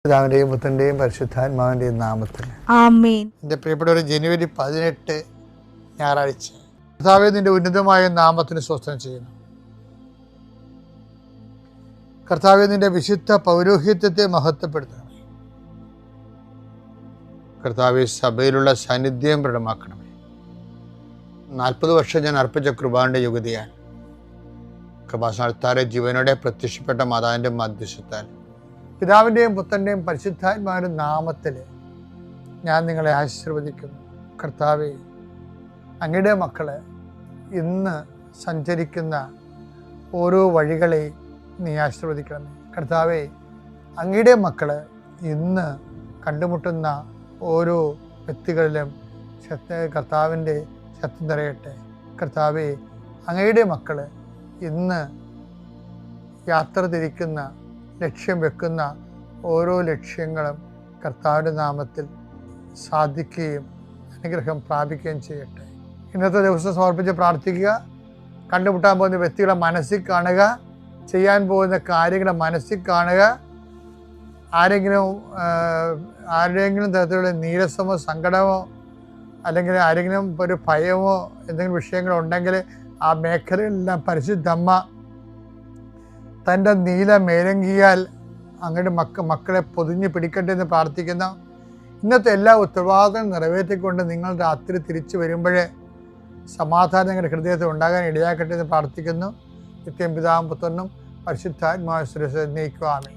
പിതാവിന്റെയും പുത്രന്റെയും പരിശുദ്ധാത്മാവിന്റെയും നാമത്തിൽ ആമേൻ. എൻ്റെ പ്രിയപ്പെട്ടവർ, ജനുവരി 18 ഞായറാഴ്ച. കർത്താവേ, നിന്റെ ഉന്നതമായ നാമത്തിന് സ്വസ്ഥം ചെയ്യുന്നു. കർത്താവേ, നിന്റെ വിശുദ്ധ പൗരോഹിത്യത്തെ മഹത്വപ്പെടുത്തണമേ. കർത്താവേ, സഭയിലുള്ള സാന്നിധ്യം പ്രകടമാക്കണമേ. 40 വർഷം ഞാൻ അർപ്പിച്ച കൃപാന്റെ യുഗതിയാൽ കൃപാസ്ഥാനത്താരെ ജീവനോടെ പ്രത്യക്ഷപ്പെട്ട മാതാവിൻ്റെ മധ്യസ്ഥത്താൽ പിതാവിൻ്റെയും പുത്രൻ്റെയും പരിശുദ്ധാത്മാവിൻ്റെ നാമത്തിൽ ഞാൻ നിങ്ങളെ ആശീർവദിക്കുന്നു. കർത്താവേ, അങ്ങയുടെ മക്കളെ ഇന്ന് സഞ്ചരിക്കുന്ന ഓരോ വഴികളെയും നീ ആശീർവദിക്കണമേ. കർത്താവേ, അങ്ങയുടെ മക്കളെ ഇന്ന് കണ്ടുമുട്ടുന്ന ഓരോ വ്യക്തികളിലും കർത്താവിൻ്റെ ശക്തി നിറയട്ടെ. കർത്താവേ, അങ്ങയുടെ മക്കൾ ഇന്ന് യാത്ര തിരിക്കുന്ന ലക്ഷ്യം വെക്കുന്ന ഓരോ ലക്ഷ്യങ്ങളും കർത്താവിൻ്റെ നാമത്തിൽ സാധിക്കുകയും അനുഗ്രഹം പ്രാപിക്കുകയും ചെയ്യട്ടെ. ഇന്നത്തെ ദിവസം സമർപ്പിച്ച് പ്രാർത്ഥിക്കുക. കണ്ടുമുട്ടാൻ പോകുന്ന വ്യക്തികളെ മനസ്സിൽ കാണുക, ചെയ്യാൻ പോകുന്ന കാര്യങ്ങളെ മനസ്സിൽ കാണുക. ആരുടെയെങ്കിലും തരത്തിലുള്ള നീരസമോ സങ്കടമോ അല്ലെങ്കിൽ ആരെങ്കിലും ഒരു ഭയമോ എന്തെങ്കിലും വിഷയങ്ങളുണ്ടെങ്കിൽ ആ മേഖലയെല്ലാം പരിശുദ്ധമ്മ തൻ്റെ നീല മേലങ്കിയാൽ അങ്ങയുടെ മക്കളെ പൊതിഞ്ഞ് പിടിക്കട്ടെ എന്ന് പ്രാർത്ഥിക്കുന്ന ഇന്നത്തെ എല്ലാ ഉത്തരവാദിത്തങ്ങളും നിറവേറ്റിക്കൊണ്ട് നിങ്ങൾ രാത്രി തിരിച്ചു വരുമ്പോഴേ സമാധാനം നിങ്ങളുടെ ഹൃദയത്തിൽ ഉണ്ടാകാൻ ഇടയാക്കട്ടെ എന്ന് പ്രാർത്ഥിക്കുന്നു. നിത്യം പിതാവും പുത്രനും പരിശുദ്ധാത്മാവും നയിക്കുവാമേ.